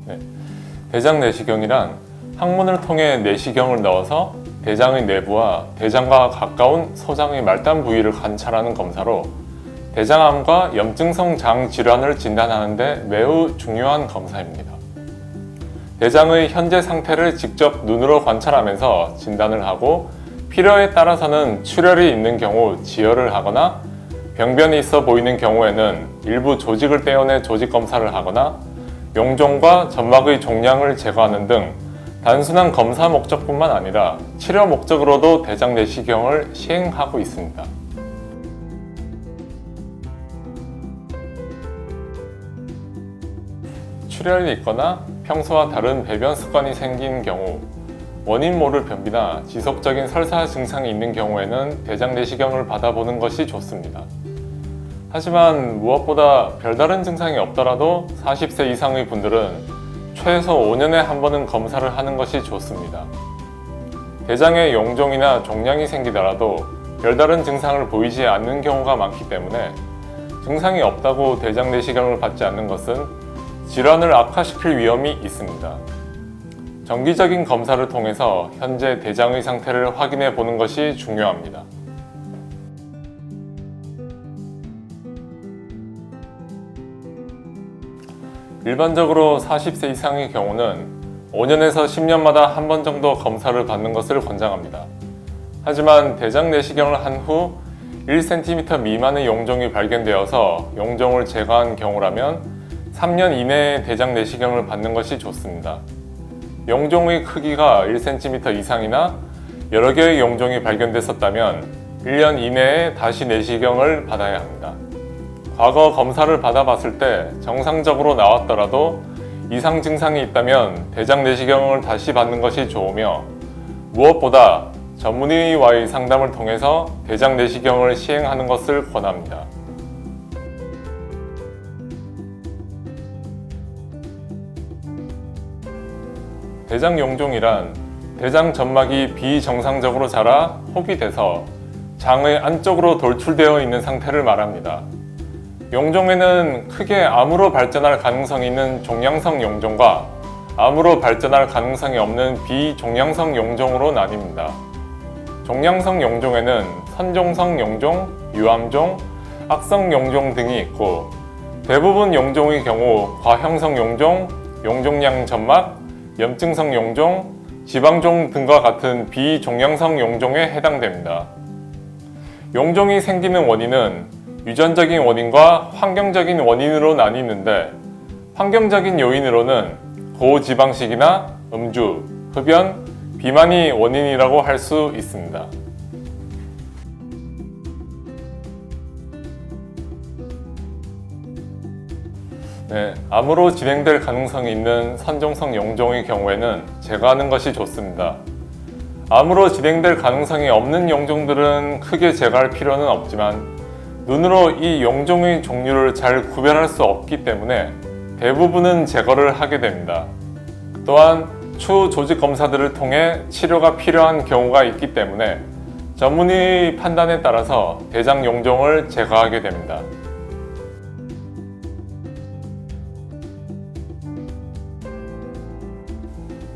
네. 대장 내시경이란 항문을 통해 내시경을 넣어서 대장의 내부와 대장과 가까운 소장의 말단 부위를 관찰하는 검사로 대장암과 염증성 장 질환을 진단하는 데 매우 중요한 검사입니다. 대장의 현재 상태를 직접 눈으로 관찰하면서 진단을 하고 필요에 따라서는 출혈이 있는 경우 지혈을 하거나 병변이 있어 보이는 경우에는 일부 조직을 떼어내 조직 검사를 하거나 용종과 점막의 종양을 제거하는 등 단순한 검사 목적뿐만 아니라 치료 목적으로도 대장 내시경을 시행하고 있습니다. 출혈이 있거나 평소와 다른 배변 습관이 생긴 경우, 원인 모를 변비나 지속적인 설사 증상이 있는 경우에는 대장 내시경을 받아보는 것이 좋습니다. 하지만 무엇보다 별다른 증상이 없더라도 40세 이상의 분들은 최소 5년에 한 번은 검사를 하는 것이 좋습니다. 대장에 용종이나 종양이 생기더라도 별다른 증상을 보이지 않는 경우가 많기 때문에 증상이 없다고 대장 내시경을 받지 않는 것은 질환을 악화시킬 위험이 있습니다. 정기적인 검사를 통해서 현재 대장의 상태를 확인해 보는 것이 중요합니다. 일반적으로 40세 이상의 경우는 5년에서 10년마다 한 번 정도 검사를 받는 것을 권장합니다. 하지만 대장 내시경을 한 후 1cm 미만의 용종이 발견되어서 용종을 제거한 경우라면 3년 이내에 대장 내시경을 받는 것이 좋습니다. 용종의 크기가 1cm 이상이나 여러 개의 용종이 발견됐었다면 1년 이내에 다시 내시경을 받아야 합니다. 과거 검사를 받아봤을 때 정상적으로 나왔더라도 이상 증상이 있다면 대장 내시경을 다시 받는 것이 좋으며 무엇보다 전문의와의 상담을 통해서 대장 내시경을 시행하는 것을 권합니다. 대장 용종이란 대장 점막이 비정상적으로 자라 혹이 돼서 장의 안쪽으로 돌출되어 있는 상태를 말합니다. 용종에는 크게 암으로 발전할 가능성이 있는 종양성 용종과 암으로 발전할 가능성이 없는 비종양성 용종으로 나뉩니다. 종양성 용종에는 선종성 용종, 유암종, 악성 용종 등이 있고 대부분 용종의 경우 과형성 용종, 용종양 점막, 염증성 용종, 지방종 등과 같은 비종양성 용종에 해당됩니다. 용종이 생기는 원인은 유전적인 원인과 환경적인 원인으로 나뉘는데 환경적인 요인으로는 고지방식이나 음주, 흡연, 비만이 원인이라고 할 수 있습니다. 암으로 진행될 가능성이 있는 선종성 용종의 경우에는 제거하는 것이 좋습니다. 암으로 진행될 가능성이 없는 용종들은 크게 제거할 필요는 없지만 눈으로 이 용종의 종류를 잘 구별할 수 없기 때문에 대부분은 제거를 하게 됩니다. 또한 추후 조직 검사들을 통해 치료가 필요한 경우가 있기 때문에 전문의의 판단에 따라서 대장 용종을 제거하게 됩니다.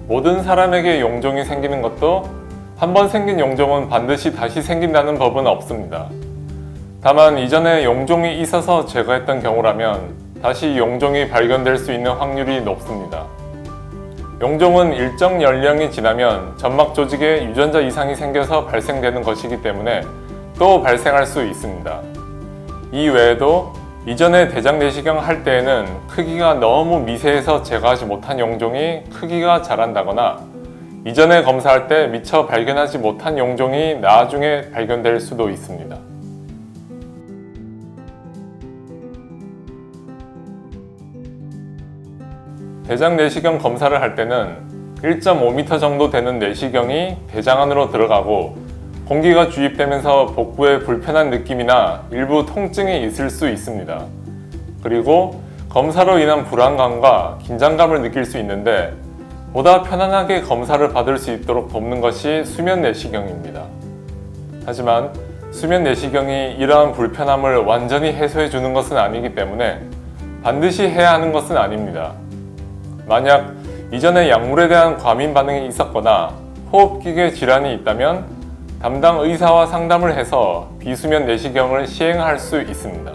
모든 사람에게 용종이 생기는 것도 한 번 생긴 용종은 반드시 다시 생긴다는 법은 없습니다. 다만 이전에 용종이 있어서 제거했던 경우라면 다시 용종이 발견될 수 있는 확률이 높습니다. 용종은 일정 연령이 지나면 점막 조직에 유전자 이상이 생겨서 발생되는 것이기 때문에 또 발생할 수 있습니다. 이 외에도 이전에 대장 내시경 할 때에는 크기가 너무 미세해서 제거하지 못한 용종이 크기가 자란다거나 이전에 검사할 때 미처 발견하지 못한 용종이 나중에 발견될 수도 있습니다. 대장 내시경 검사를 할 때는 1.5m 정도 되는 내시경이 대장 안으로 들어가고 공기가 주입되면서 복부에 불편한 느낌이나 일부 통증이 있을 수 있습니다. 그리고 검사로 인한 불안감과 긴장감을 느낄 수 있는데 보다 편안하게 검사를 받을 수 있도록 돕는 것이 수면 내시경입니다. 하지만 수면 내시경이 이러한 불편함을 완전히 해소해 주는 것은 아니기 때문에 반드시 해야 하는 것은 아닙니다. 만약 이전에 약물에 대한 과민 반응이 있었거나 호흡기계 질환이 있다면 담당 의사와 상담을 해서 비수면 내시경을 시행할 수 있습니다.